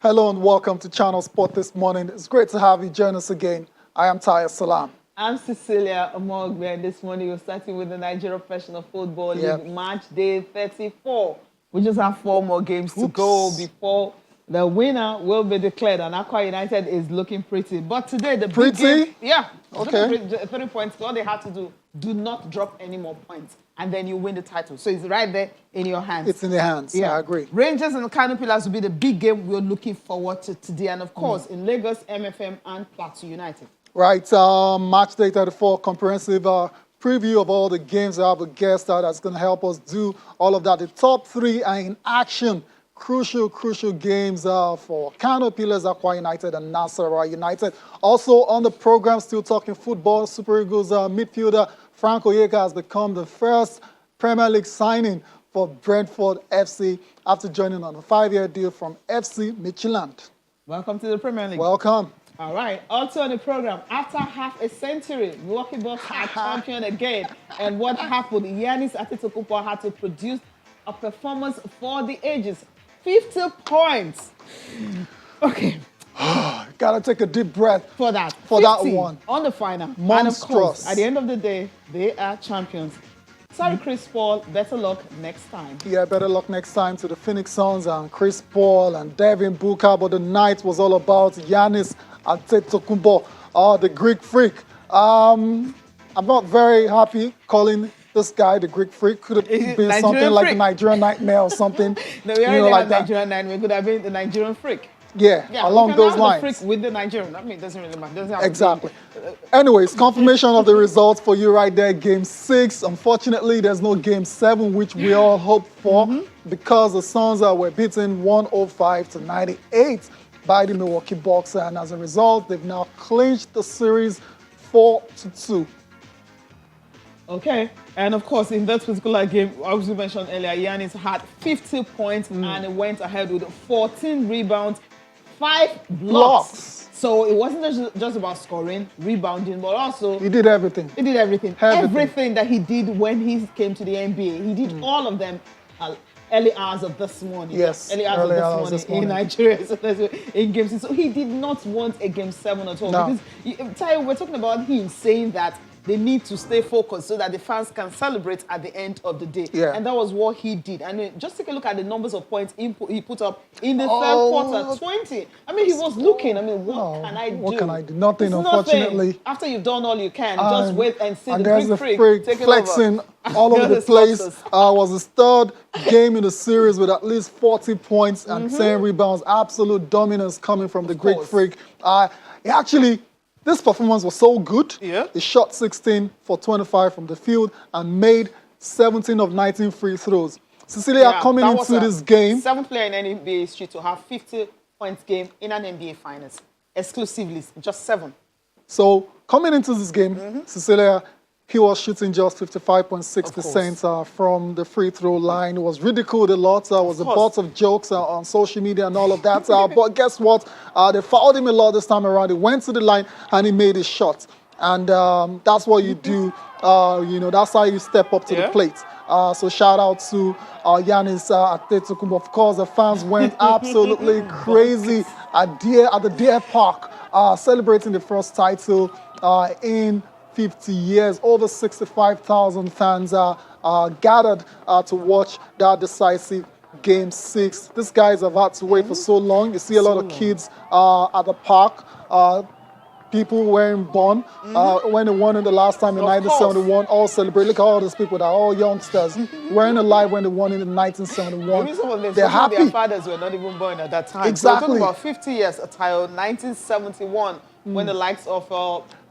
Hello and welcome to Channel Sport this morning. It's great to have you join us again. I am Taya Salam. I'm Cecilia Omogbe, and this morning we're starting with the Nigeria Professional Football Yep. League match day 34. We just have 4 more games to go before the winner will be declared, and Aqua United is looking pretty. But today, the big game, Okay. 30 points. All they have to do not drop any more points, and then you win the title. So it's right there in your hands. It's in the hands. Yeah, I agree. Rangers and the Kano Pillars will be the big game we're looking forward to today, and of course, in Lagos, MFM and Plateau United. Right, match day 34, comprehensive preview of all the games. I have a guest that's going to help us do all of that. The top 3 are in action. Crucial games for Kano Pillars, Aqua United, and Nasarawa United. Also on the program, still talking football, Super Eagles midfielder Frank Oyeka has become the first Premier League signing for Brentford FC after joining on a 5-year deal from FC Midtjylland. Welcome to the Premier League. Welcome. All right. Also on the program, after half a century, Milwaukee Bucks are champion again. And what happened? Giannis Antetokounmpo had to produce a performance for the ages. 50 points. Okay. Gotta take a deep breath for that. For that one. On the final. Monstrous. And of course, at the end of the day, they are champions. Sorry, Chris Paul. Better luck next time. Yeah, better luck next time to the Phoenix Suns and Chris Paul and Devin Booker. But the night was all about Giannis Antetokounmpo, the Greek freak. I'm not very happy calling this guy the Greek freak. Could it be Nigerian something freak. like the Nigerian Nightmare or something? No, we already like have that. Nigerian Nightmare. It could have been the Nigerian freak. Yeah, along those lines. The freak with the Nigerian. I mean, it doesn't really matter. Doesn't have Exactly. Anyways, confirmation of the results for you right there. Game 6. Unfortunately, there's no Game 7, which we all hoped for because the Suns were beaten 105-98 by the Milwaukee Bucks. And as a result, they've now clinched the series 4-2. Okay, and of course, in that particular game, as we mentioned earlier, Giannis had 50 points and he went ahead with 14 rebounds, 5 blocks. So it wasn't just about scoring, rebounding, but also He did everything. He did everything. Everything that he did when he came to the NBA, he did all of them early hours of this morning. Yes, early hours of this morning in Nigeria. So in Game 6. So he did not want a Game 7 at all. No. Because, Tayo, we're talking about him saying that they need to stay focused so that the fans can celebrate at the end of the day. Yeah. And that was what he did. And just take a look at the numbers of points he put up in the third quarter, 20. I mean, he was looking. I mean, what can I do? What can I do? Nothing, It's unfortunately. Nothing. After you've done all you can, just wait and see and the there's Greek the freak take flexing it over. all over the place. Was his third game in the series with at least 40 points and 10 rebounds. Absolute dominance coming from the Greek freak. This performance was so good. Yeah. He shot 16 for 25 from the field and made 17 of 19 free throws. Cecilia, coming into this game. 7th player in NBA history to have 50 points game in an NBA Finals. Exclusively, just 7. So coming into this game, Cecilia, he was shooting just 55.6% from the free throw line. It was ridiculed a lot. Was a lot of jokes on social media and all of that. But guess what? They fouled him a lot this time around. He went to the line and he made his shot. And that's what you do. That's how you step up to the plate. So shout out to Giannis Antetokounmpo. Of course, the fans went absolutely crazy at the Deer Park, celebrating the first title in 50 years. Over 65,000 fans gathered to watch that decisive Game 6. These guys have had to wait for so long. You see a lot of kids at the park. People wearing Bond when they won it the last time in 1971, all celebrate. Look at all these people that are all youngsters wearing a live when they won it in 1971. They're happy. Their fathers were not even born at that time. Exactly. So we're talking about 50 years until 1971 when the likes of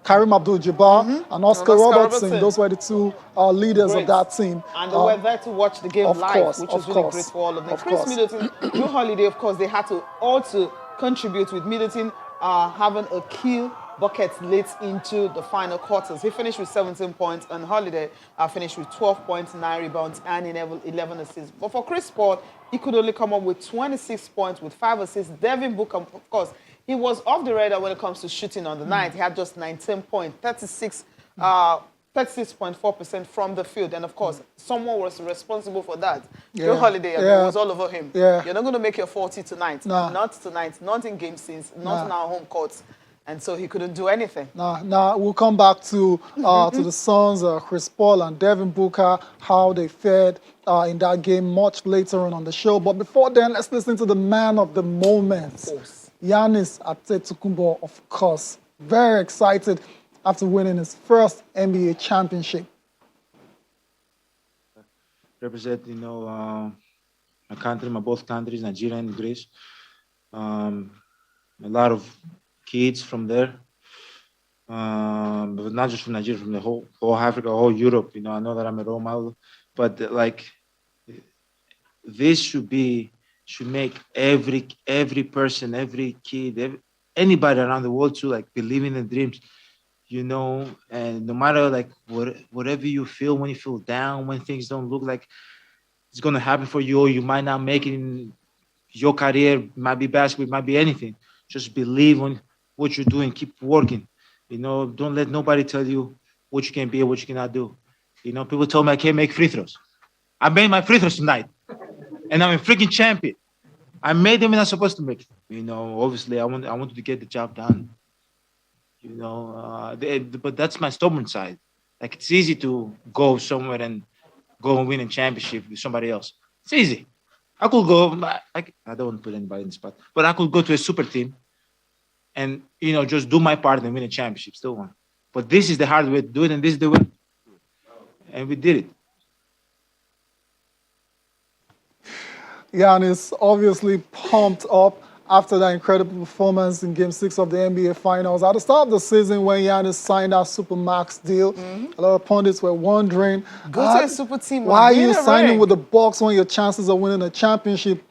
Karim Abdul-Jabbar and Oscar Robertson. Those were the two leaders of that team. And they were there to watch the game live, which was really great for all of them. Chris Middleton, Drew Holiday, of course, they had to also contribute with Middleton having a kill bucket late into the final quarters. He finished with 17 points and Holiday finished with 12 points, 9 rebounds and 11 assists. But for Chris Paul, he could only come up with 26 points with 5 assists. Devin Booker, of course, he was off the radar when it comes to shooting on the night. He had just 19 points, 36 36.4% from the field. And of course, someone was responsible for that. Yeah. Joe Holiday, it was all over him. Yeah. You're not going to make your 40 tonight. Nah. Not tonight, not in game 6, not in our home courts. And so he couldn't do anything. Now we'll come back to the Suns, Chris Paul and Devin Booker, how they fared in that game much later on the show. But before then, let's listen to the man of the moment, Giannis Antetokounmpo, of course. Very excited after winning his first NBA championship. Represent, my country, both countries, Nigeria and Greece. A lot of kids from there, but not just from Nigeria, from the whole Africa, whole Europe. I know that I'm a role model, but this should make every person, every kid, anybody around the world to believe in the dreams, and no matter whatever you feel, when you feel down, when things don't look like it's gonna happen for you, or you might not make it in your career, it might be basketball, it might be anything. Just believe on what you're doing, keep working. Don't let nobody tell you what you can be or what you cannot do. People told me I can't make free throws. I made my free throws tonight, and I'm a freaking champion. I made them when I'm supposed to make them. Obviously I wanted to get the job done. But that's my stubborn side. It's easy to go somewhere and go and win a championship with somebody else. It's easy. I could go. I don't want to put anybody in the spot, but I could go to a super team and just do my part and win a championship, still won. But this is the hard way to do it, and this is the way. And we did it. Giannis obviously pumped up after that incredible performance in Game 6 of the NBA Finals. At the start of the season, when Giannis signed that Supermax deal, a lot of pundits were wondering, go to a super team. Why are you signing with the Bucks when your chances of winning a championship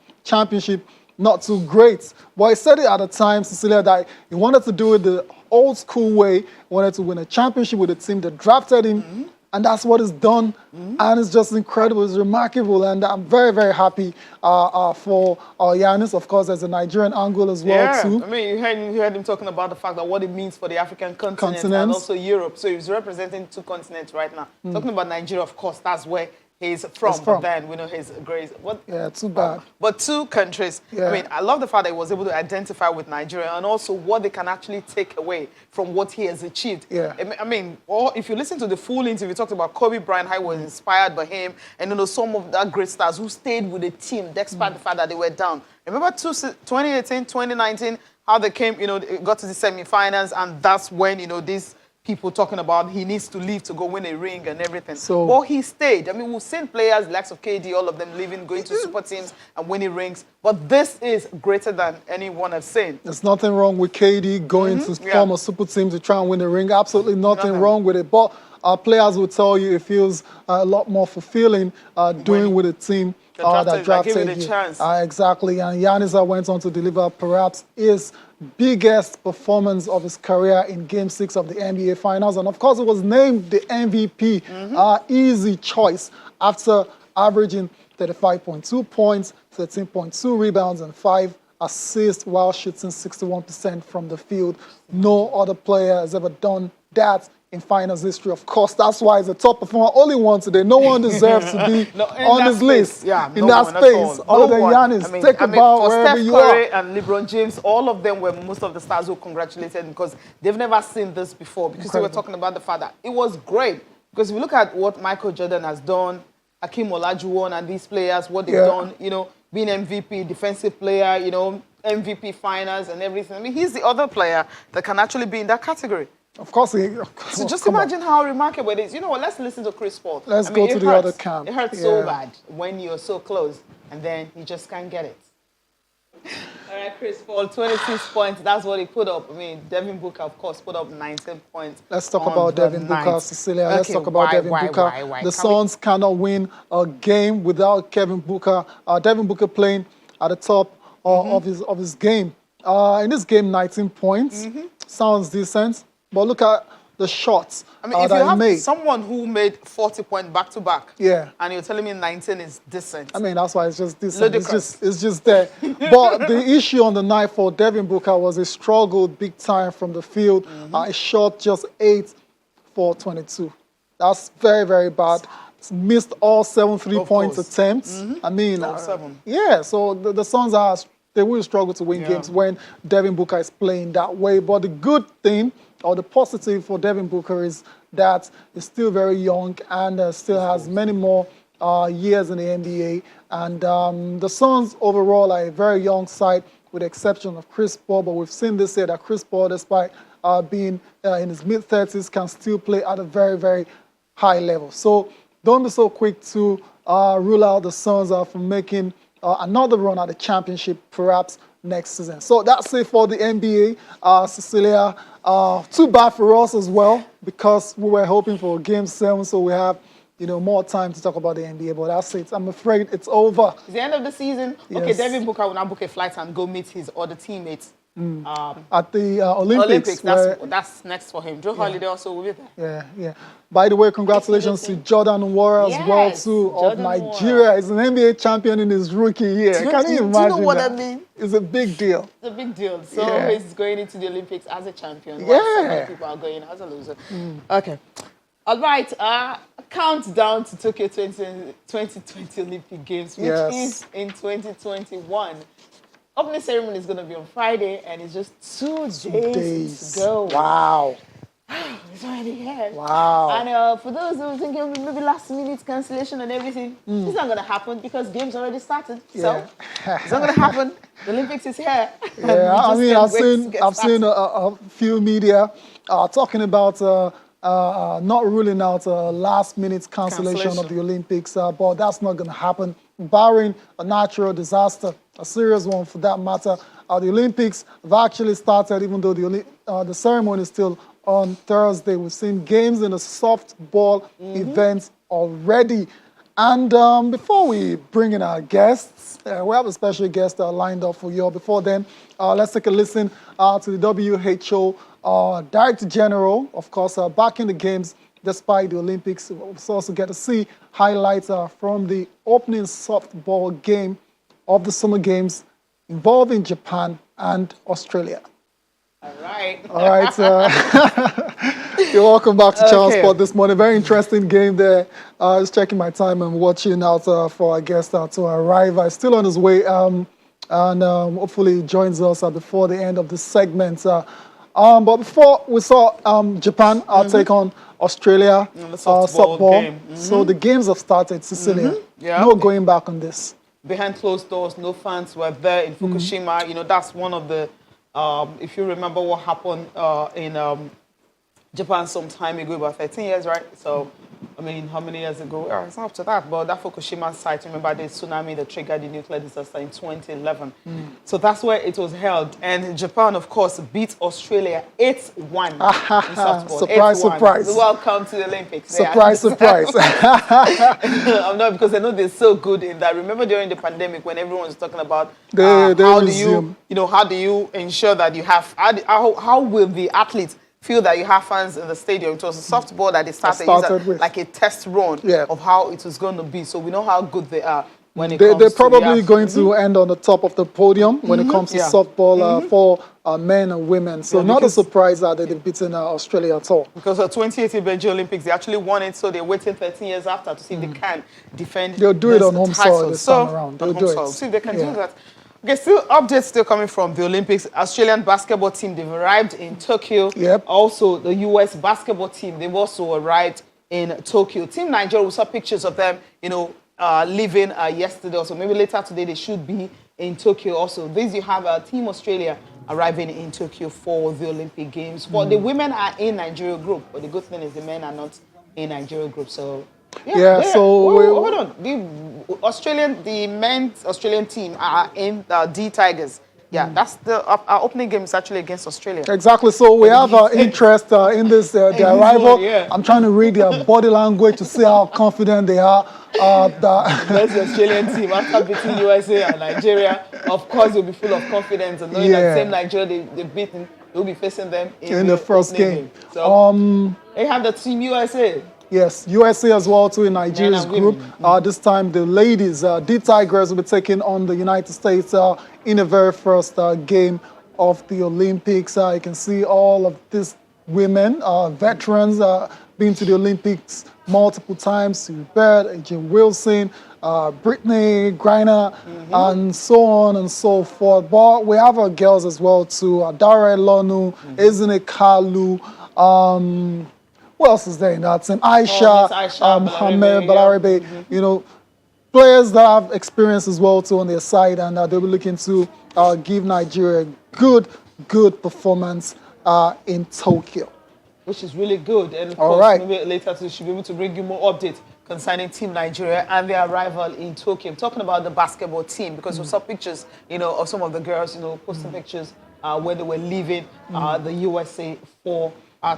not too great? But he said it at the time, Cecilia, that he wanted to do it the old school way. He wanted to win a championship with a team that drafted him. And that's what he's done. And it's just incredible. It's remarkable. And I'm very, very happy for Giannis. Of course, there's a Nigerian angle as well, too. I mean, you heard him talking about the fact that what it means for the African continent and also Europe. So he's representing 2 continents right now. Talking about Nigeria, of course, that's where he's from. But then we know his grades. Yeah, too bad. But 2 countries. Yeah. I mean, I love the fact that he was able to identify with Nigeria and also what they can actually take away from what he has achieved. Yeah. I mean, if you listen to the full interview, we talked about Kobe Bryant, how he was inspired by him, and some of that great stars who stayed with the team despite the fact that they were down. Remember 2018, 2019, how they came, got to the semifinals, and that's when, these people talking about he needs to leave to go win a ring and everything. Well, he stayed. I mean, we've seen players, likes of KD, all of them leaving, going to super teams and winning rings. But this is greater than anyone has seen. There's nothing wrong with KD going to form a super team to try and win a ring. Absolutely nothing wrong with it. But players will tell you it feels a lot more fulfilling doing with a team that drafted you. Chance. Exactly. And Giannis went on to deliver perhaps his biggest performance of his career in Game 6 of the NBA Finals. And of course, it was named the MVP. Easy choice after averaging 35.2 points, 13.2 rebounds, and 5 assists while shooting 61% from the field. No other player has ever done that in finals history. Of course, that's why he's a top performer. Only one today. No one deserves to be on this list. Yeah, in that space, other than Giannis. Take about wherever you are. Steph Curry and LeBron James, all of them were most of the stars who congratulated because they've never seen this before. Because they were talking about the fact that it was great. Because if you look at what Michael Jordan has done, Hakeem Olajuwon and these players, what they've done, being MVP, defensive player, MVP finals and everything. I mean, he's the other player that can actually be in that category. Of course. So just imagine how remarkable it is. You know what? Let's listen to Chris Paul. Let's go to the other camp. It hurts so bad when you're so close and then you just can't get it. All right, Chris Paul, 26 points. That's what he put up. I mean, Devin Booker, of course, put up 19 points. Let's talk about Devin Booker, Cecilia. Let's talk about Devin Booker. The Suns cannot win a game without Devin Booker. Devin Booker playing at the top of his game. In this game, 19 points. Sounds decent. But look at the shots I mean, if you have someone who made 40 points back-to-back, and you're telling me 19 is decent. I mean, that's why it's just decent. It's just there. But the issue on the night for Devin Booker was he struggled big time from the field. He shot just 8 for 22. That's very, very bad. It's missed all 7 3-point course. attempts. I mean, All 7. yeah, so the Suns they will struggle to win games when Devin Booker is playing that way. But the good thing, or the positive for Devin Booker, is that he's still very young and still has many more years in the NBA. And the Suns overall are a very young side, with the exception of Chris Paul. But we've seen this year that Chris Paul, despite being in his mid-30s, can still play at a very, very high level. So don't be so quick to rule out the Suns from making another run at the championship, perhaps next season. So that's it for the NBA. Cecilia, too bad for us as well, because we were hoping for Game 7, so we have more time to talk about the NBA, but that's it. I'm afraid it's over. It's the end of the season. Yes. Okay, Devin Booker will now book a flight and go meet his other teammates. At the Olympics. That's next for him. Joe Holiday also will be there. Yeah. By the way, congratulations to Jordan Nwora as well, too, of Nigeria. He's an NBA champion in his rookie year. Can you imagine Do you know what that? I mean? It's a big deal. It's a big deal. So he's going into the Olympics as a champion. Yeah. While some other people are going as a loser. Okay. All right. Countdown to Tokyo 2020 Olympic Games, which is in 2021. Opening ceremony is going to be on Friday, and it's just 2 days to go. Wow. It's already here. Wow. And for those who are thinking maybe last-minute cancellation and everything, it's not going to happen because games already started. So it's not going to happen. The Olympics is here. Yeah, I mean, I've seen a few media talking about not ruling out a last-minute cancellation of the Olympics, but that's not going to happen, barring a natural disaster, a serious one for that matter. The Olympics have actually started, even though the ceremony is still on Thursday. We've seen games in the softball events already. And before we bring in our guests, we have a special guest lined up for you. Before then, let's take a listen to the WHO Director General, of course, back in the games despite the Olympics. We'll also get to see highlights from the opening softball game of the Summer Games involving Japan and Australia. All right. You're welcome back to Channel Sport this morning. Very interesting game there. Just checking my time and watching out for our guest to arrive. He's still on his way and hopefully joins us before the end of the segment. But before we saw Japan take on Australia softball. Game. So the games have started, Cecilia. No going back on this. Behind closed doors, no fans were there in Fukushima. That's one of the, if you remember what happened in Japan some time ago, about 13 years, right? So, I mean, how many years ago? It's not up to that, but that Fukushima site, remember the tsunami that triggered the nuclear disaster in 2011. So that's where it was held. And Japan, of course, beat Australia 8-1 in softball. Surprise, 8-1. surprise. Welcome to the Olympics. Surprise, surprise. I'm not, because I know they're so good in that. Remember during the pandemic when everyone was talking about how do you ensure that you have, how will the athletes feel that you have fans in the stadium? It was a softball that they started with, like a test run of how it was going to be. So we know how good they are when it comes to they're probably going to end on the top of the podium when it comes to softball for men and women. So not a surprise that they've beaten Australia at all. Because the 2018 Beijing Olympics, they actually won it, so they're waiting 13 years after to see if they can defend. They'll do it on home soil this time around. They'll do it. See if they can do that. Okay, still updates coming from the Olympics. Australian basketball team, they've arrived in Tokyo. Also, the US basketball team, they've also arrived in Tokyo. Team Nigeria, we saw pictures of them, leaving yesterday. Also, maybe later today they should be in Tokyo. Also, you have Team Australia arriving in Tokyo for the Olympic Games. For the women are in Nigeria group, but the good thing is the men are not in Nigeria group. So. Hold on. The men's Australian team are in the D Tigers. That's our opening game is actually against Australia. Exactly. So we have interest in this their arrival. I'm trying to read their body language to see how confident they are. That's the Australian team after beating USA and Nigeria. Of course, they'll be full of confidence and knowing that same Nigeria they've beaten, they'll be facing them in the first game. So they have the Team USA. Yes, USA as well too in Nigeria's group. This time the ladies, D Tigers, will be taking on the United States in the very first game of the Olympics. You can see all of these women, veterans, been to the Olympics multiple times. Hubert, Jim Wilson, Brittany Griner, and so on and so forth. But we have our girls as well too. Adara Elonu, Ezine Kalu, who else is there in that team? Aisha, Mohammed Balarabe, you know, players that have experience as well too on their side, and they'll be looking to give Nigeria a good performance in Tokyo. Which is really good. And of course, maybe later we should be able to bring you more updates concerning Team Nigeria and their arrival in Tokyo. I'm talking about the basketball team because we saw pictures, you know, of some of the girls, you know, posting pictures where they were leaving the USA for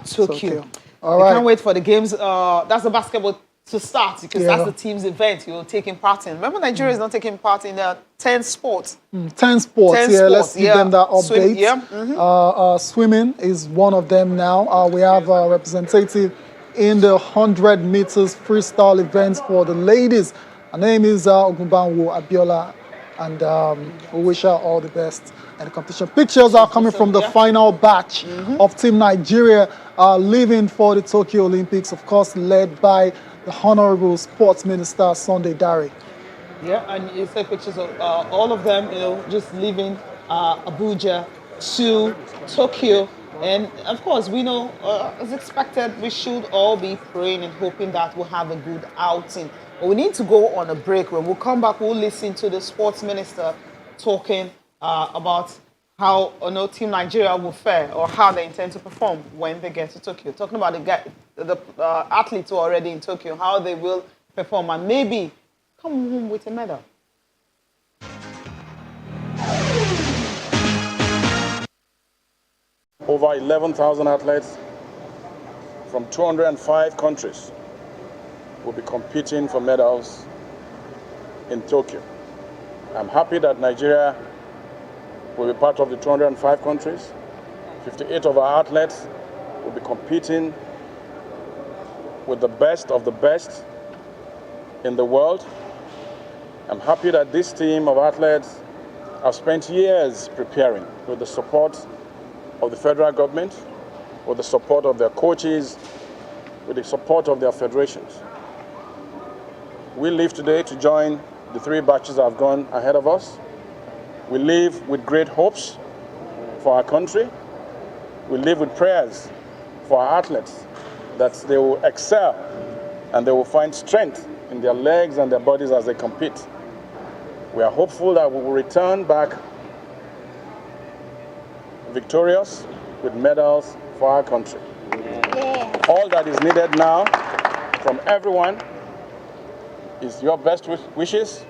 Tokyo. I can't wait for the games. That's the basketball to start because that's the team's event you're taking part in. Remember, Nigeria is not taking part in 10 sports. 10 sports, let's give them that update. Swimming is one of them now. We have a representative in the 100 meters freestyle events for the ladies. Her name is Ogunbanwo Abiola, and we wish her all the best in the competition. Pictures are coming from the final batch of Team Nigeria leaving for the Tokyo Olympics, of course, led by the Honorable Sports Minister Sunday Dare. Yeah, and you see pictures of all of them, you know, just leaving Abuja to Tokyo. And of course, we know, as expected, we should all be praying and hoping that we'll have a good outing. But we need to go on a break. When we'll come back, we'll listen to the sports minister talking about how Team Nigeria will fare or how they intend to perform when they get to Tokyo. Talking about the athletes who are already in Tokyo, how they will perform and maybe come home with a medal. Over 11,000 athletes from 205 countries will be competing for medals in Tokyo. I'm happy that Nigeria will be part of the 205 countries. 58 of our athletes will be competing with the best of the best in the world. I'm happy that this team of athletes have spent years preparing with the support of the federal government, with the support of their coaches, with the support of their federations. We leave today to join the 3 batches that have gone ahead of us. We live with great hopes for our country. We live with prayers for our athletes that they will excel and they will find strength in their legs and their bodies as they compete. We are hopeful that we will return back victorious with medals for our country. All that is needed now from everyone is your best wishes.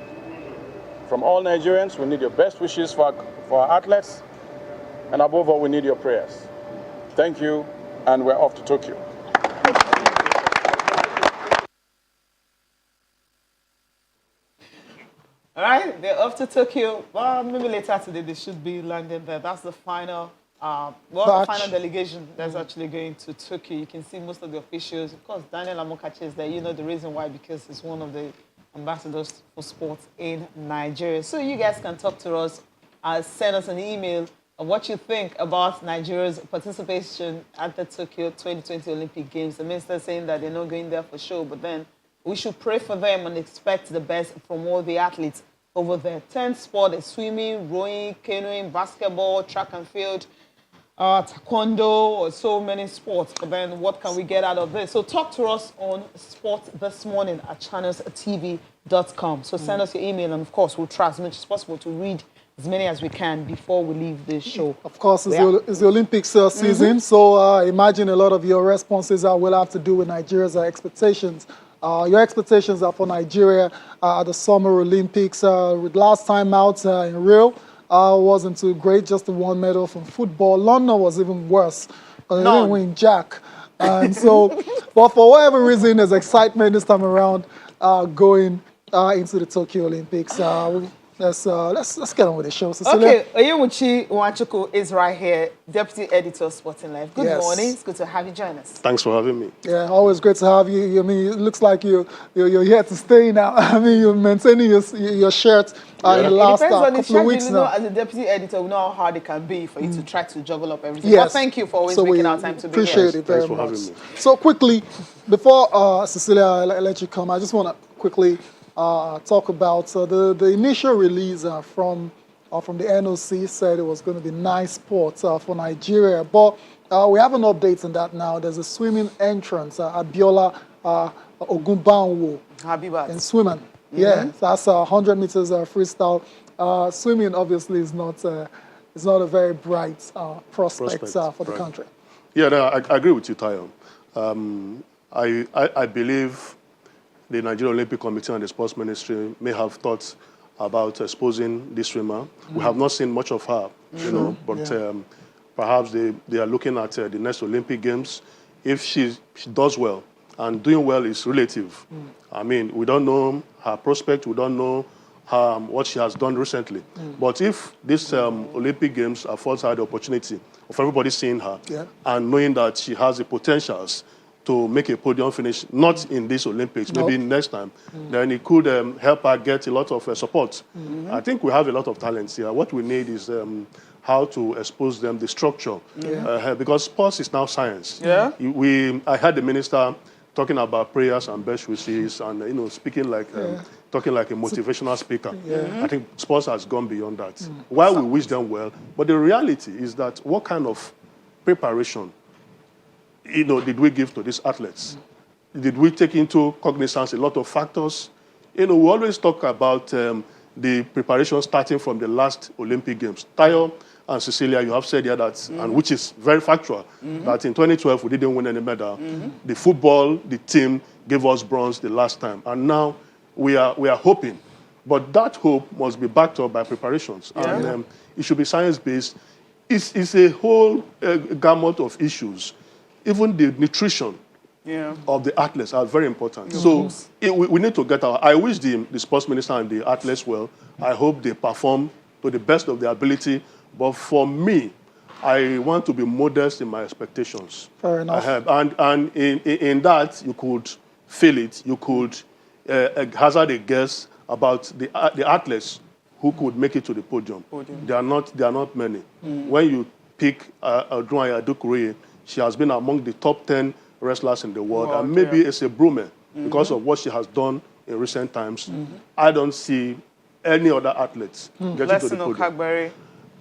From all Nigerians, we need your best wishes for our athletes, and above all, we need your prayers. Thank you, and we're off to Tokyo. All right, they're off to Tokyo. Well, maybe later today they should be landing there. That's the final, the final delegation that's actually going to Tokyo. You can see most of the officials. Of course, Daniel Amokachi is there. You know the reason why, because he's one of the ambassadors for sports in Nigeria. So you guys can talk to us, send us an email of what you think about Nigeria's participation at the Tokyo 2020 Olympic Games. The minister saying that they're not going there for show, but then we should pray for them and expect the best from all the athletes over there. 10 sports: swimming, rowing, canoeing, basketball, track and field, taekwondo, so many sports. But then what can we get out of this? So talk to us on Sports This Morning at channelstv.com. So send us your email, and of course we'll try as much as possible to read as many as we can before we leave the show. Of course, it's the Olympics season, so imagine a lot of your responses will have to do with Nigeria's expectations. Your expectations are for Nigeria at the Summer Olympics. Last time out in Rio wasn't too great, just the 1 medal from football. London was even worse. They didn't win jack. And so, but for whatever reason, there's excitement this time around going into the Tokyo Olympics. let's get on with the show. Cecilia. Okay, Oyewuchi Nwachukwu is right here, Deputy Editor, Sporting Life. Good morning. It's good to have you join us. Thanks for having me. Yeah, always great to have you. I mean, it looks like you're here to stay now. I mean, you're maintaining your shirt in the last couple of weeks now. As a Deputy Editor, we know how hard it can be for you to try to juggle up everything. Yes. But thank you for always making our time to be here. Appreciate it very Thanks for much. having me. So quickly, before Cecilia, I let you come, I just want to quickly talk about the initial release from the NOC said it was going to be nice sports for Nigeria, but we have an update on that now. There's a swimming entrance, Abiola Ogunbanwo in swimming. Yeah, that's 100 meters freestyle. Swimming obviously is not a very bright prospect for the country. Yeah, no, I agree with you, Tayo. I believe the Nigerian Olympic Committee and the Sports Ministry may have thought about exposing this swimmer. We have not seen much of her, but perhaps they are looking at the next Olympic Games. If she does well, and doing well is relative. I mean, we don't know her prospect, we don't know what she has done recently. But if this Olympic Games affords her the opportunity of everybody seeing her and knowing that she has the potentials to make a podium finish, not in this Olympics, maybe next time, then it could help her get a lot of support. I think we have a lot of talents here. What we need is how to expose them, the structure, because sports is now science. I heard the minister talking about prayers and best wishes and speaking like talking like a motivational speaker. I think sports has gone beyond that. While we wish them well, but the reality is that what kind of preparation did we give to these athletes? Did we take into cognizance a lot of factors? We always talk about the preparation starting from the last Olympic Games. Tayo and Cecilia, you have said here that, and which is very factual, that in 2012 we didn't win any medal. The football, the team gave us bronze the last time, and now we are hoping, but that hope must be backed up by preparations, and it should be science-based. It's a whole gamut of issues. Even the nutrition of the athletes are very important. So we need to get our. I wish the sports minister and the athletes well. I hope they perform to the best of their ability. But for me, I want to be modest in my expectations. Fair enough. And in that, you could feel it. You could hazard a guess about the athletes who could make it to the podium. They are not many. When you pick Odunayo Adekunle, she has been among the top 10 wrestlers in the world, and maybe it's a Brume because of what she has done in recent times. I don't see any other athletes getting to the podium.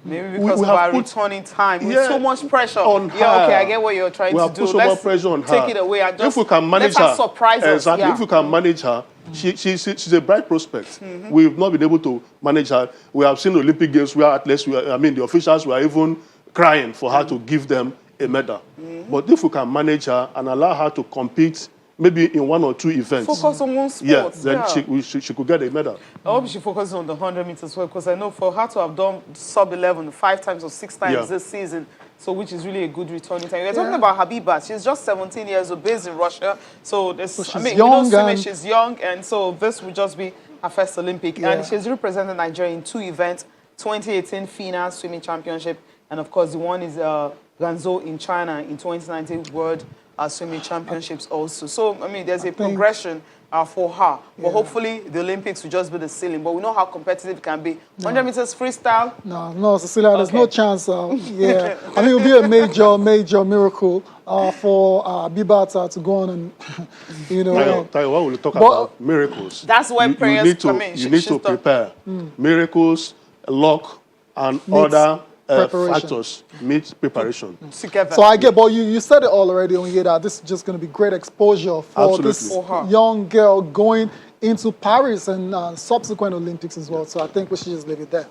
Maybe because of our returning time, with so much pressure on her. Yeah, okay, I get what you're trying to do. Put so much pressure on her. Take it away and just if we can manage let her, surprise us. Exactly. If we can manage her, she's a bright prospect. We've not been able to manage her. We have seen Olympic Games where athletes, the officials were even crying for her to give them a medal. But if we can manage her and allow her to compete maybe in one or two events. Focus on one sport. Then she could get a medal. I hope she focuses on the 100 meters well, because I know for her to have done sub-11 5 times or 6 times this season, so which is really a good returning time. We're talking about Habiba. She's just 17 years old, based in Russia. So this, she's young, and so this will just be her first Olympic. And she's represented Nigeria in 2 events, 2018 FINA Swimming Championship, and of course the one is Guangzhou in China in 2019 World Swimming Championships also. So, there's a progression for her. But hopefully, the Olympics will just be the ceiling. But we know how competitive it can be. 100 meters freestyle? No, Cecilia, there's no chance. I think it will be a major miracle for Bibata to go on and, Tayo, what will you talk about? Miracles. That's why prayers come in. You need to prepare. Miracles, luck, and other factors meet preparation. Together. So I get, but you said it all already on here that this is just going to be great exposure for this young girl going into Paris and subsequent Olympics as well. So I think we should just leave it there.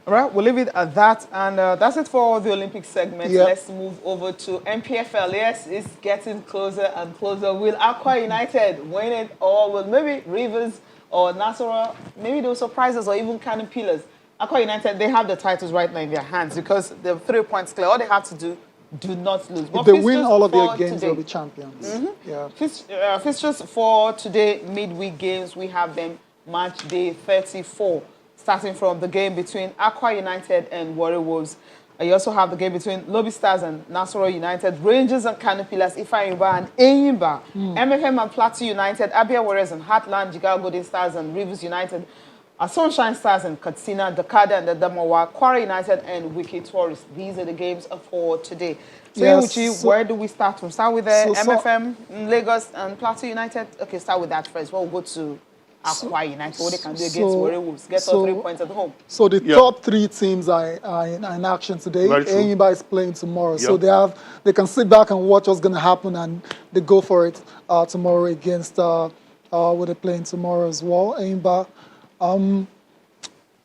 All right, we'll leave it at that. And that's it for the Olympic segment. Let's move over to MPFL. Yes, it's getting closer and closer. Will Aqua United win it, or will maybe Rivers or Nasarawa, maybe they'll surprise us, or even Cannon Pillars? Aqua United, they have the titles right now in their hands because they're 3 points clear. All they have to do not lose. If they win all of their games, they'll be champions. Fixtures for today, midweek games, we have them match day 34. starting from the game between Aqua United and Warrior Wolves. You also have the game between Lobby Stars and Nasarawa United, Rangers and Kano Pillars, Ifeanyiba and Enyimba, MFM and Plateau United, Abia Warriors and Heartland, Jigawa Golden Stars and Rivers United, Sunshine Stars and Katsina, Dakada and Adamawa, Kwara United and Wiki Tourists. These are the games for today. So, Yes, Uchi, where do we start from? Start with the MFM, Lagos and Plateau United? Okay, start with that first. We'll go to Aqua United, what they can do against Warrior Wolves. Get all 3 points at home. So the top 3 teams are in action today. Enyimba is playing tomorrow. So they can sit back and watch what's going to happen, and they go for it tomorrow against what they're playing tomorrow as well. Enyimba.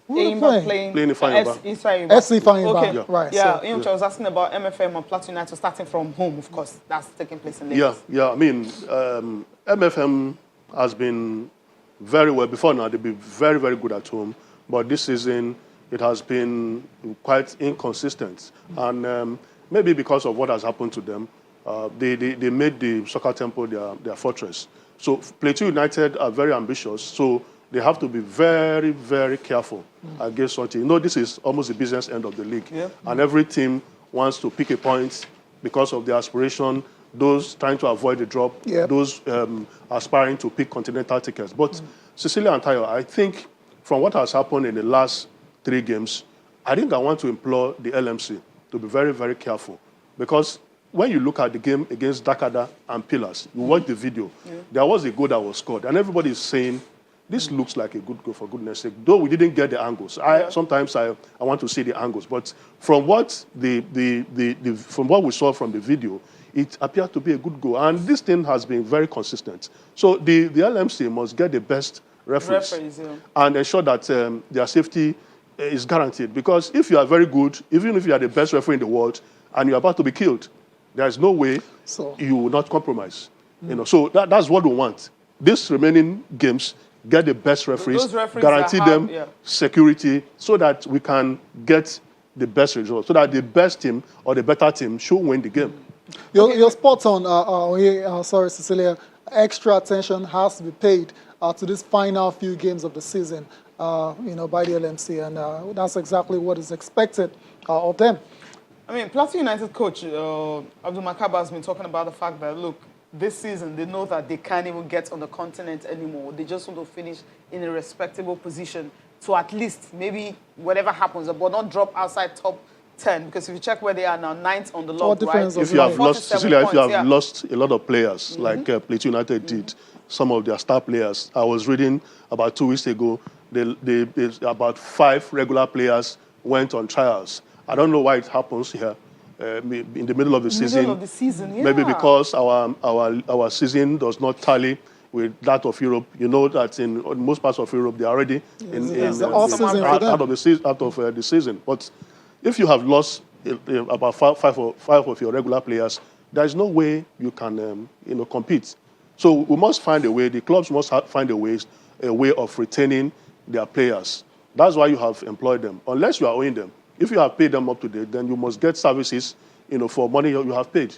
Enyimba playing Ifeanyiba. SC Ifeanyiba. Okay. Right. Yeah, I was asking about MFM and Plateau United starting from home, of course. That's taking place in Lagos. Yeah. I mean, MFM has been very well. Before now, they've been very, very good at home. But this season, it has been quite inconsistent. And maybe because of what has happened to them, they made the Soccer Temple their fortress. So Plateau United are very ambitious. So they have to be very, very careful against something. You know, this is almost the business end of the league. Yeah. And every team wants to pick a point because of their aspiration, those trying to avoid the drop, those aspiring to pick continental tickets. But Cecilia and Tayo, I think from what has happened in the last 3 games, I think I want to implore the LMC to be very, very careful. Because when you look at the game against Dakada and Pillars, you watch the video, there was a goal that was scored. And everybody is saying, this looks like a good goal, for goodness sake. Though we didn't get the angles. Sometimes I want to see the angles. But from what from what we saw from the video, it appeared to be a good goal. And this thing has been very consistent. So the LMC must get the best referees and ensure that their safety is guaranteed. Because if you are very good, even if you are the best referee in the world, and you're about to be killed, there is no way you will not compromise. You know, so that's what we want. These remaining games, get the best referees guarantee them security so that we can get the best results, so that the best team or the better team should win the game. Your spot on, sorry, Cecilia, extra attention has to be paid to this final few games of the season, by the LMC, and that's exactly what is expected of them. I mean, Plateau United coach Abdul Makaba has been talking about the fact that, look, this season they know that they can't even get on the continent anymore. They just want to finish in a respectable position to at least maybe whatever happens, but not drop outside top 10, because if you check where they are now, 9th on the log, right? If you have lost, Cecilia, if you have lost a lot of players, like Plateau United did, some of their star players. I was reading about 2 weeks ago, about 5 regular players went on trials. I don't know why it happens here in the middle of the season. Maybe because our season does not tally with that of Europe. You know that in most parts of Europe, they are already out of the season. But if you have lost about five of your regular players, there is no way you can compete. So we must find a way. The clubs must find a way of retaining their players. That's why you have employed them. Unless you are owing them, if you have paid them up to date, then you must get services, for money you have paid.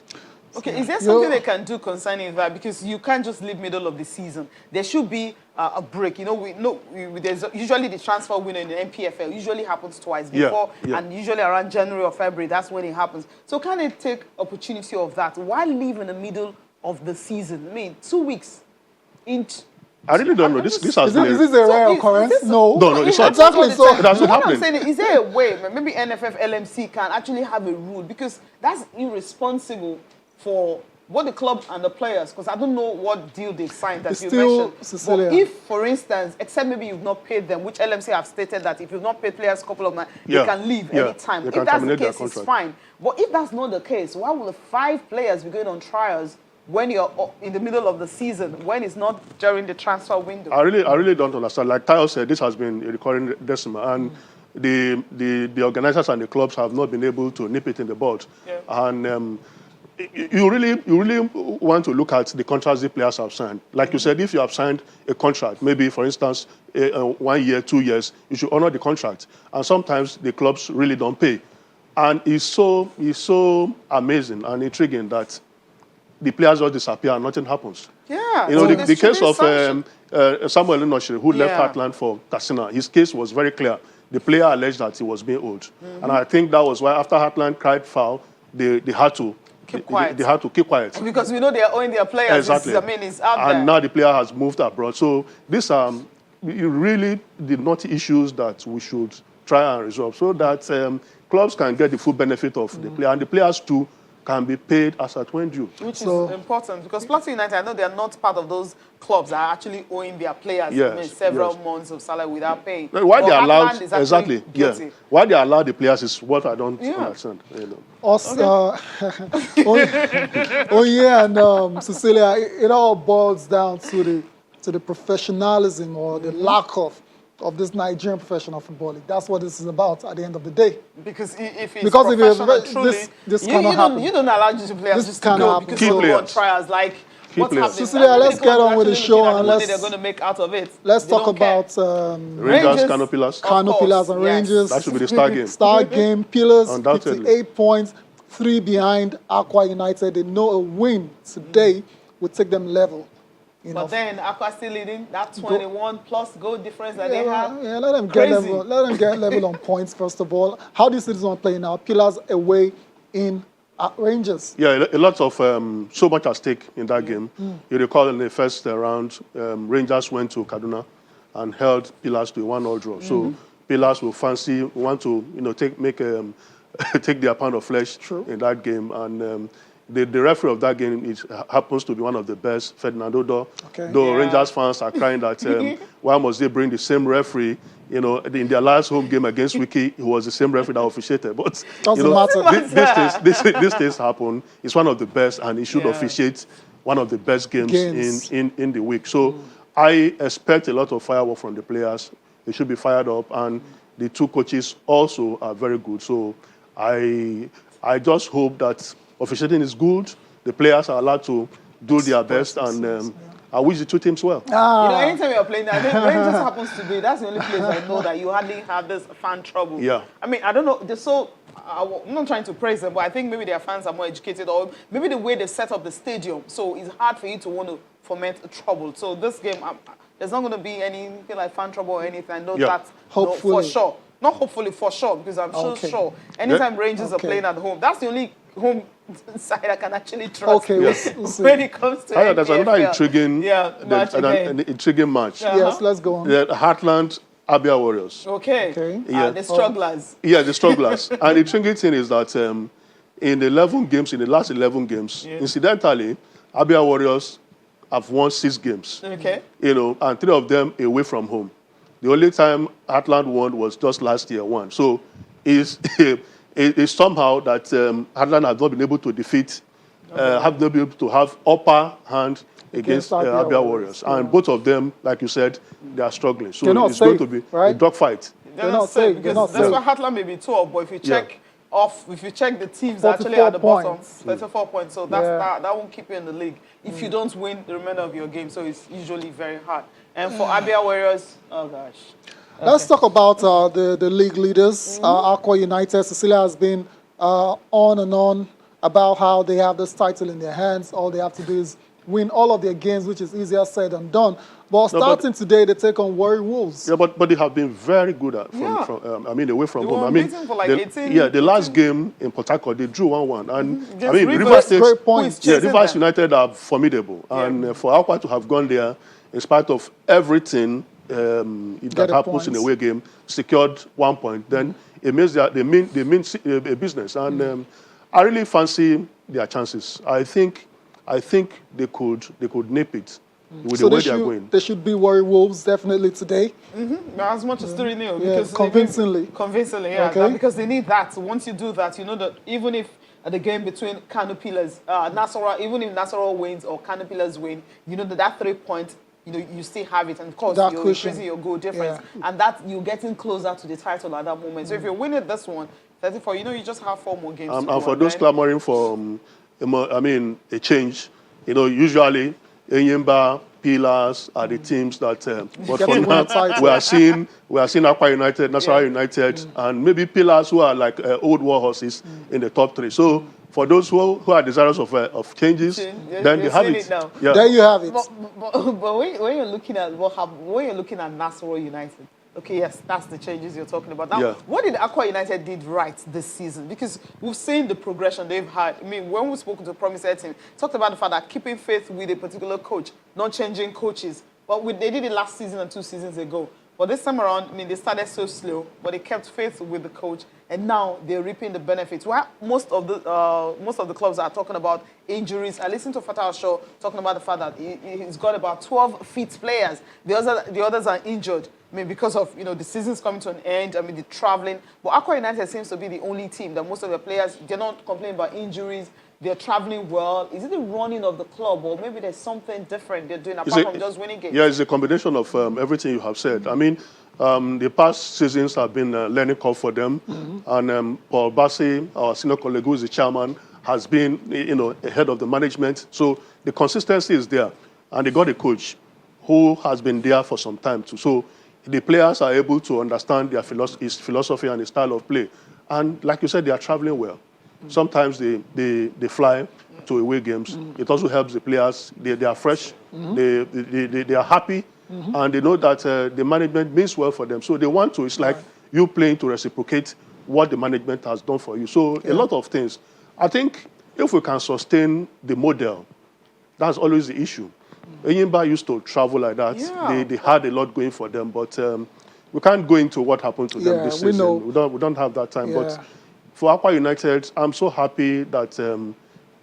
Okay, is there something they can do concerning that? Because you can't just leave middle of the season. There should be a break. There's usually the transfer window in the NPFL usually happens twice before, and usually around January or February, that's when it happens. So can they take opportunity of that? Why leave in the middle of the season? I mean, 2 weeks into... I really don't know. This has been... Is this a rare occurrence? No, it's not. Exactly. So it has been happening. I'm saying, is there a way, maybe NFF, LMC can actually have a rule? Because that's irresponsible for both the club and the players, because I don't know what deal they signed that you mentioned. But if, for instance, except maybe you've not paid them, which LMC have stated that if you've not paid players a couple of months, they can leave anytime. If that's the case, it's fine. But if that's not the case, why will the 5 players be going on trials when you're in the middle of the season, when it's not during the transfer window? I really don't understand. Like Tayo said, this has been a recurring decimal, and the organizers and the clubs have not been able to nip it in the bud. And you really want to look at the contracts the players have signed. Like you said, if you have signed a contract, maybe for instance 1 year, 2 years, you should honor the contract. And sometimes the clubs really don't pay. And it's so amazing and intriguing that the players just disappear and nothing happens. Yeah. You know, so the case of sanction. Samuel Enoshiri, who left Yeah. Heartland for Katsina, his case was very clear. The player alleged that he was being owed. And I think that was why after Heartland cried foul, they had to Keep quiet. They had to keep quiet. Because we know they are owing their players. Exactly. It's out there. And now the player has moved abroad. So these are really the naughty issues that we should try and resolve so that clubs can get the full benefit of the player, and the players too can be paid as at when due. Which is important because Plateau United, I know they are not part of those clubs that are actually owing their players several months of salary without paying. Why they But allowed Heartland is actually guilty. Why they allow the players is what I don't understand. You know. And Cecilia, it all boils down to the professionalism or the lack of this Nigerian professional football league. That's what this is about at the end of the day. Because if it's Because if professional, truly, this cannot happen. You don't allow these players This just to go cannot because happen. they Key want players. trials. Like, what's players. happening? Cecilia, How many let's get clubs on are with the actually show looking at and the money let's- they're going to make out of it. Let's They talk don't care. about Rangers, Kano Pillars. Kano Of Pillars course, and yes. Rangers. That should be the star game. Star game, Pillars, Undoubtedly. 58 points, 3 behind Aqua United. They know a win today will take them level. You know, But then Aqua still leading that 21 plus goal difference that they have. yeah, let them get Crazy. level. Let them get level on points first of all. How do you see this one play now? Pillars away in Rangers. Yeah, a lot of so much at stake in that game. You recall in the first round, Rangers went to Kaduna and held Pillars to a 1-1 draw. So Pillars will want to take their pound of flesh in that game. And the referee of that game happens to be one of the best, Ferdinando Do. Okay. Though Yeah. Rangers fans are crying that why must they bring the same referee? You know, in their last home game against Wiki, it was the same referee that officiated. But Doesn't matter. These things happen. It's one of the best, and he should officiate one of the best games. In the week. So I expect a lot of firework from the players. They should be fired up, and the two coaches also are very good. So I just hope that officiating is good. The players are allowed to do their best, and I wish the two teams well. You know, anytime you're playing that, Rangers happens to be, that's the only place I know that you hardly have this fan trouble. Yeah. I mean, I don't know, I'm not trying to praise them, but I think maybe their fans are more educated, or maybe the way they set up the stadium, so it's hard for you to want to foment trouble. So this game, there's not going to be anything like fan trouble or anything. I know that Hopefully. for sure. Not hopefully, for sure, because I'm sure. Anytime Rangers are playing at home, that's the only home side I can actually trust Okay, we'll see. when it comes to There's another NPFL. intriguing, match again. an intriguing match. Yes, let's go on. The Heartland Abia Warriors. Okay. Yeah. The strugglers. Yeah, the strugglers. And the intriguing thing is that in the last 11 games, incidentally, Abia Warriors have won 6 games. Okay. You know, and 3 of them away from home. The only time Heartland won was just last year, one. So it's somehow that Heartland has not been able to defeat, have not been able to have upper hand against Abia Warriors. And both of them, like you said, they are struggling. So it's going to be a dogfight. They're not safe. They're because not that's safe. why Heartland may be 12, but if you check the teams actually at the 44 bottom, points. 34 points. So that won't keep you in the league. If you don't win the remainder of your game, so it's usually very hard. And for Abia Warriors, oh gosh. Let's talk about the league leaders. Aqua United, Cecilia has been on and on about how they have this title in their hands. All they have to do is win all of their games, which is easier said than done. But starting today, they take on Warri Wolves. Yeah, but they have been very good at away from They home. were I mean, unbeaten for like 18 the last game in Port Harcourt, they drew 1-1. And Just I mean, Rivers, Rivers State, great points. Who is chasing Rivers them? United are formidable. And for Aqua to have gone there, in spite of everything that the happens in points. a away game, secured 1 point, then it means that they mean a business. And I really fancy their chances. I think they could nip it with the way they are going. They should be Warri Wolves definitely today. As much as 3-0. Yeah, Because convincingly. Convincingly, yeah. Okay. Because they need that. Once you do that, you know that even if the game between Kano Pillars, Nasarawa, even if Nasarawa wins or Kano Pillars win, you know that 3 points, you know, you still have it. And of course, That you're cushion. increasing your goal difference. Yeah. And that you're getting closer to the title at that moment. So if you're winning this one, 34, you know, you just have 4 more games to go. And for those clamoring for, a change, you know, usually Enyimba, Pillars are the teams that. But for Getting now, one title. we are seeing Aqua United, Nasarawa United, and maybe Pillars who are like old war horses in the top 3. So for those who are desirous of changes, then they have it. Now. Yeah. There you have it. But when you're looking at when you're looking at Nasarawa United, okay, yes, that's the changes you're talking about. Now, what did Aqua United did right this season? Because we've seen the progression they've had. I mean, when we spoke to the Promise team, talked about the fact that keeping faith with a particular coach, not changing coaches. But they did it last season and 2 seasons ago. But this time around, I mean, they started so slow, but they kept faith with the coach, and now they're reaping the benefits. While most of the clubs are talking about injuries, I listened to Fatah Shaw talking about the fact that he's got about 12 fit players. The others are injured. I mean, because of, the season's coming to an end, I mean, the traveling. But Aqua United seems to be the only team that most of the players, they're not complaining about injuries. They're traveling well. Is it the running of the club, or maybe there's something different they're doing apart from just winning games? Yeah, it's a combination of everything you have said. I mean, the past seasons have been a learning curve for them. And Paul Bassi, our senior colleague who is the chairman, has been, ahead of the management. So the consistency is there. And they got a coach who has been there for some time too. So the players are able to understand his philosophy and his style of play. And like you said, they are traveling well. Sometimes they fly to away games. It also helps the players. They are fresh. They are happy. And they know that the management means well for them. So they want to. It's like you playing to reciprocate what the management has done for you. So a lot of things. I think if we can sustain the model, that's always the issue. Enyimba used to travel like that. Yeah. They had a lot going for them. But we can't go into what happened to them this season. We don't have that time. But for Aqua United, I'm so happy that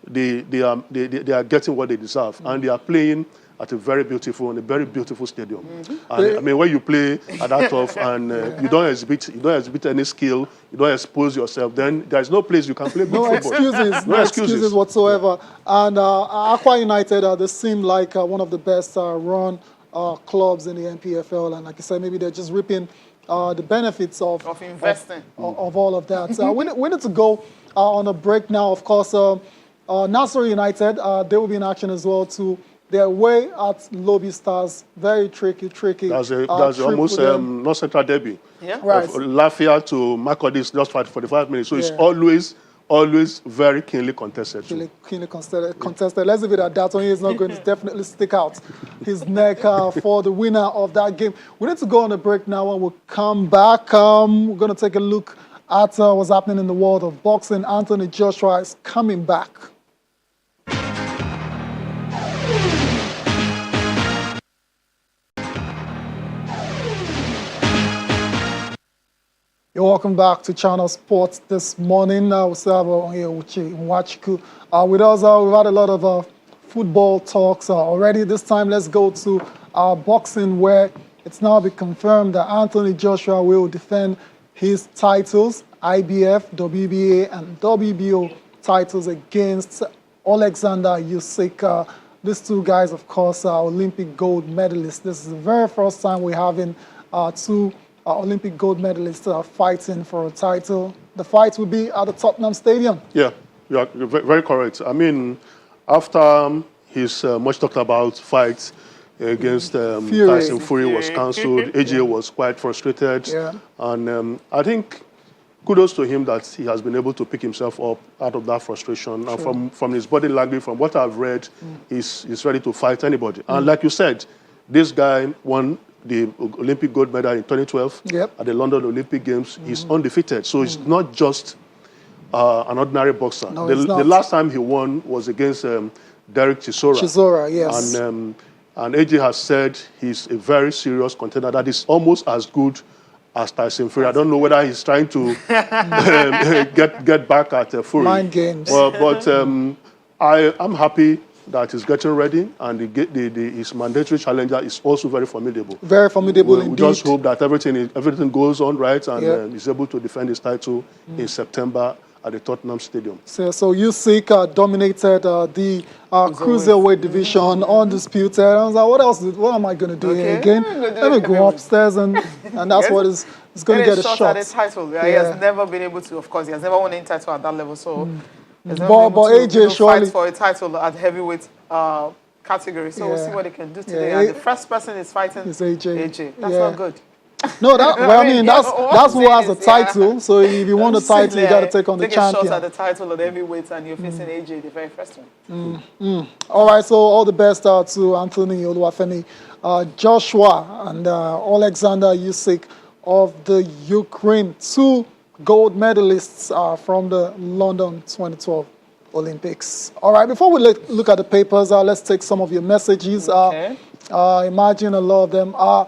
they are getting what they deserve, and they are playing at a very beautiful stadium. And, I mean, when you play at that tough and you don't exhibit any skill, you don't expose yourself, then there's no place you can play good football. No excuses whatsoever. And Aqua United, they seem like one of the best run clubs in the NPFL, and like I said, maybe they're just reaping the benefits of investing of all of that. We need to go on a break now. Of course, Nasarawa United, they will be in action as well too. They're away at Lobby Stars. Very tricky. That's almost not Central Derby. Yeah, right. Lafayette to Makurdi is just 45 minutes. So it's always very keenly contested. Keenly contested. Let's leave it at that. Only is not going to definitely stick out his neck for the winner of that game. We need to go on a break now, and we'll come back. We're going to take a look at what's happening in the world of boxing. Anthony Joshua is coming back. You're welcome back to Channel Sports this morning. We still have Nwachiku with us. We've had a lot of football talks already. This time, let's go to boxing, where it's now been confirmed that Anthony Joshua will defend his titles, IBF, WBA, and WBO titles against Alexander Usyk. These two guys, of course, are Olympic gold medalists. This is the very first time we're having two Olympic gold medalists fighting for a title. The fight will be at the Tottenham Stadium. Yeah, you are very correct. I mean, after his much talked about fight against Tyson Fury was cancelled, AJ was quite frustrated. Yeah. And I think kudos to him that he has been able to pick himself up out of that frustration. And from his body language, from what I've read, he's ready to fight anybody. And like you said, this guy won the Olympic gold medal in 2012 at the London Olympic Games. He's undefeated. So it's not just an ordinary boxer. No, the last time he won was against Derek Chisora. Chisora, yes. And AJ has said he's a very serious contender that is almost as good as Tyson Fury. I don't know whether he's trying to get back at Fury. Mind games. But I'm happy that he's getting ready, and his mandatory challenger is also very formidable. Very formidable indeed. We just hope that everything goes on right, and he's able to defend his title in September at the Tottenham Stadium. So Usyk dominated the cruiserweight division, undisputed. I was like, what am I going to do here again? Let me go upstairs, and that's what is going to get a shot. At a title. He has never been able to, of course, he has never won any title at that level, so... But AJ surely fight for a title at heavyweight category, so we'll see what they can do today. And the first person is fighting AJ. That's not good. No, I mean that's who has the yeah. title. So if you want the title, you got to take on the champion. Take a shot at the title of the heavyweight, and you're facing AJ, the very first one. All right, so all the best to Anthony Oluwafemi, Joshua, and Alexander Usyk of the Ukraine. 2 gold medalists from the London 2012 Olympics. All right, before we look at the papers, let's take some of your messages. Okay. I imagine a lot of them are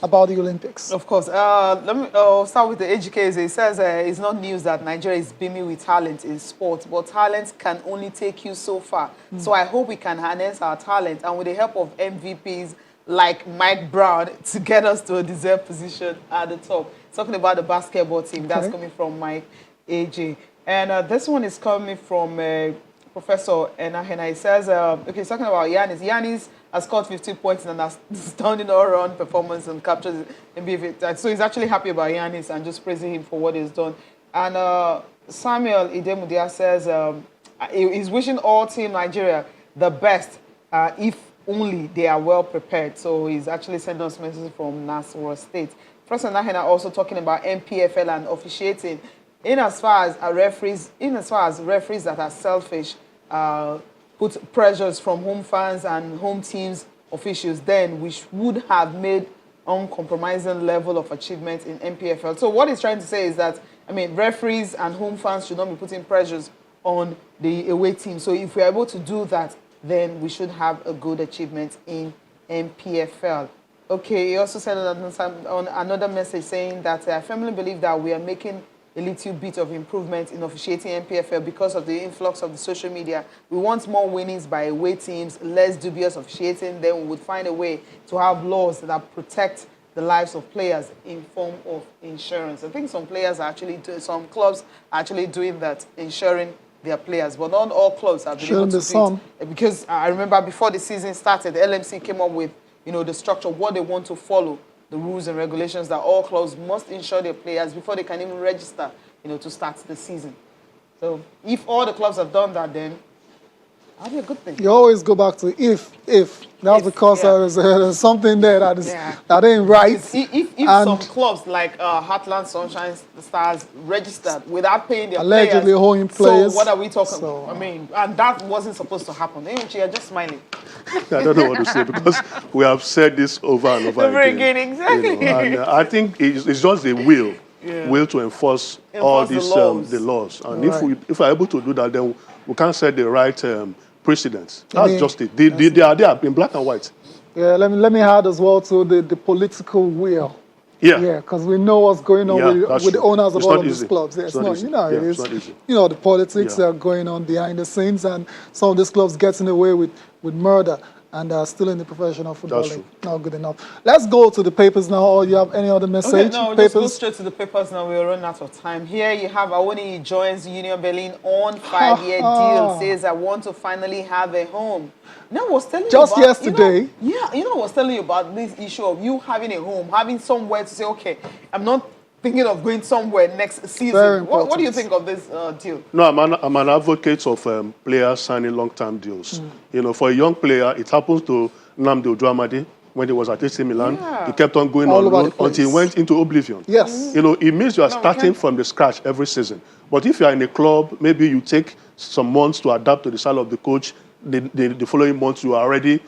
about the Olympics. Of course. Let me start with the AGK. It says it's not news that Nigeria is beaming with talent in sports, but talent can only take you so far. So I hope we can harness our talent, and with the help of MVPs like Mike Brown, to get us to a deserved position at the top. Talking about the basketball team, that's coming from Mike AJ. And this one is coming from Professor Enahena. He says, okay, he's talking about Giannis. Giannis has scored 15 points in an astounding all-round performance and captured the NBA. So he's actually happy about Giannis and just praising him for what he's done. And Samuel Idemudia says he's wishing all Team Nigeria the best if only they are well prepared. So he's actually sending us messages from Nasarawa State. Professor Nahena also talking about MPFL and officiating. In as far as referees that are selfish put pressures from home fans and home teams officials, then we would have made uncompromising level of achievement in MPFL. So what he's trying to say is that, I mean, referees and home fans should not be putting pressures on the away team. So if we're able to do that, then we should have a good achievement in MPFL. Okay, he also said on another message saying that I firmly believe that we are making a little bit of improvement in officiating MPFL because of the influx of the social media. We want more winnings by away teams, less dubious officiating. Then we would find a way to have laws that protect the lives of players in form of insurance. I think some players are actually some clubs are actually doing that, insuring their players, but not all clubs have been able to do it. Because I remember before the season started, the LMC came up with the structure, what they want to follow, the rules and regulations that all clubs must insure their players before they can even register, to start the season. So if all the clubs have done that, then that'll be a good thing. You always go back to if. That's because there's something there that ain't right. If some clubs like Heartland Sunshine Stars registered without paying their allegedly holding players. So what are we talking about? I mean, and that wasn't supposed to happen. You're just smiling. I don't know what to say because we have said this over and over again. Exactly. And I think it's just the will to enforce all these the laws. And if we're able to do that, then we can set the right precedents. That's just it. They are there in black and white. Yeah, let me add as well to the political will. Yeah, because we know what's going on with the owners of all of these clubs. Yeah, it's not easy. It's not easy. The politics are going on behind the scenes, and some of these clubs getting away with murder and still in the profession of footballing. Not good enough. Let's go to the papers now, or you have any other message? Okay, no, just go straight to the papers now. We're running out of time. Here you have Awoni joins Union Berlin on 5-year deal. Says, I want to finally have a home. Now, I was telling you about, yesterday. I was telling you about this issue of you having a home, having somewhere to say, okay, I'm not thinking of going somewhere next season. What do you think of this deal? No, I'm an advocate of players signing long-term deals. For a young player, it happens to Nnamdi Ojuamadi when he was at AC Milan. He kept on going on loan until he went into oblivion. Yes. It means you are starting from the scratch every season. But if you are in a club, maybe you take some months to adapt to the style of the coach. The following months, you are already,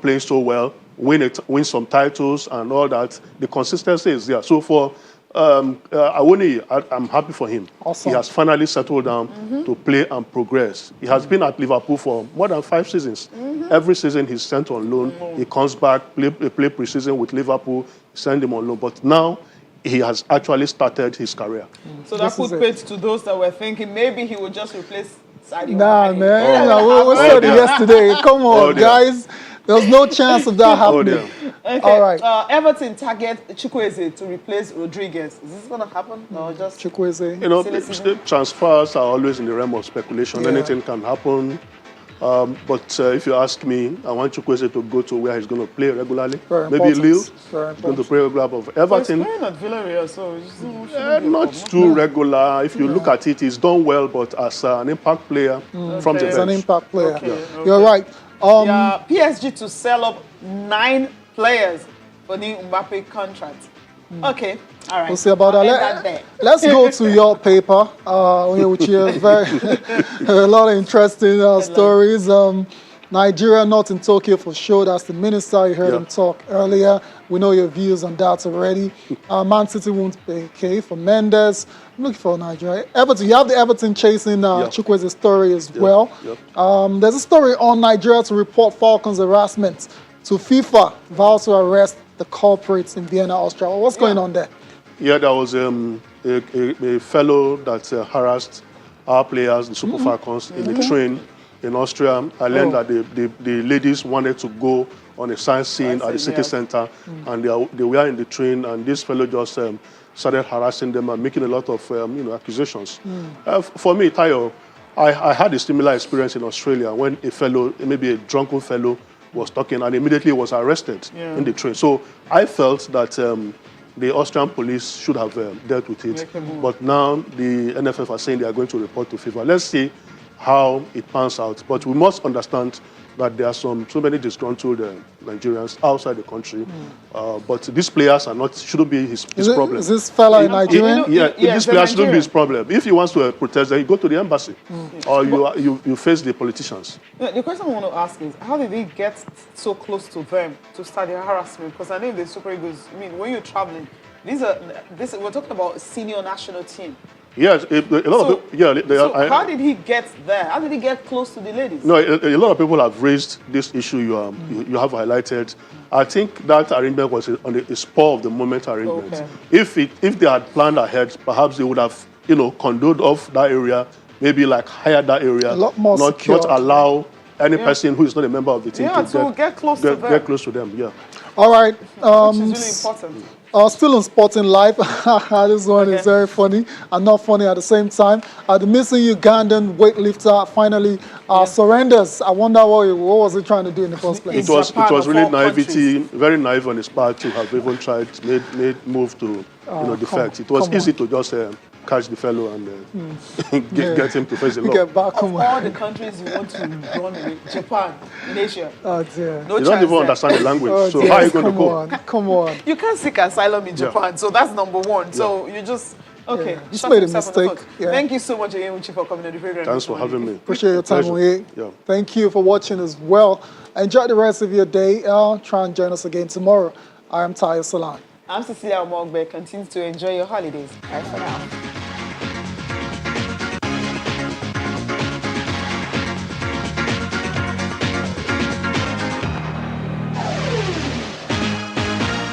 playing so well, win some titles and all that. The consistency is there. So for Awoni, I'm happy for him. Awesome. He has finally settled down to play and progress. He has been at Liverpool for more than 5 seasons. Every season he's sent on loan. He comes back, play pre-season with Liverpool, send him on loan. But now he has actually started his career. So that put paid to those that were thinking maybe he would just replace Sadio Nah, man. We said it yesterday. Come on, guys. There's no chance of that happening. Okay. All right. Everton target Chukwueze to replace Rodriguez. Is this going to happen? Or just Chukwueze? Transfers are always in the realm of speculation. Anything can happen. But if you ask me, I want Chukwueze to go to where he's going to play regularly. Maybe Lille. He's going to play regularly. But Everton. He's playing at Villarreal, so not too regular. If you look at it, he's done well, but as an impact player from the bench. He's an impact player. Okay. You're right. PSG to sell up 9 players for the Mbappe contract. Okay, all right. We'll see about I'll that. end there. Let's go to your paper, which is a lot of interesting stories. Nigeria not in Tokyo for sure. That's the minister. You heard him talk earlier. We know your views on that already. Man City won't pay for Mendes. I'm looking for Nigeria. Everton, you have the Everton chasing Chukwueze's story as well. There's a story on Nigeria to report Falcons harassment to FIFA, vows to arrest the culprits in Vienna, Austria. What's going on there? Yeah, there was a fellow that harassed our players, the Super Falcons, in the train in Austria. I learned that the ladies wanted to go on a science scene at the city center, and they were in the train, and this fellow just started harassing them and making a lot of accusations. For me, Tayo, I had a similar experience in Australia when a fellow, maybe a drunken fellow, was talking and immediately was arrested in the train. So I felt that the Austrian police should have dealt with it. But now the NFF are saying they are going to report to FIFA. Let's see how it pans out. But we must understand that there are so many disgruntled Nigerians outside the country. But these players shouldn't be his problem. Is this fella Nigerian? These players shouldn't be his problem. If he wants to protest, then you go to the embassy or you face the politicians. The question I want to ask is, how did he get so close to them to start the harassment? Because I know the Super Eagles, I mean, when you're traveling, we're talking about a senior national team. Yes, a lot of people, how did he get there? How did he get close to the ladies? No, a lot of people have raised this issue you have highlighted. I think that arrangement was on a spur of the moment arrangement. Okay. If they had planned ahead, perhaps they would have condoned off that area, maybe like hired that area, a lot more not allow any person who is not a member of the team to get close to them. Yeah. All right. Which is really important. Still on Sporting Life. This one is very funny and not funny at the same time. The missing Ugandan weightlifter finally surrenders. I wonder what was he trying to do in the first place? It was really naivety, very naive on his part to have even tried made move to defect. It was easy to just catch the fellow and get him to face the law. Get back of all the countries you want to run in, Japan, in Asia. Oh dear. You don't even understand the language, so how are you going to go? Come on. You can't seek asylum in Japan, so that's number one. So you just... Okay, just made a mistake. Thank you so much again, Uche, for coming on the program. Thanks for having me. Appreciate your time, Uche. Thank you for watching as well. Enjoy the rest of your day. Try and join us again tomorrow. I am Tayo Salan. I'm Cecilia Omogbe. Continue to enjoy your holidays. Bye for now.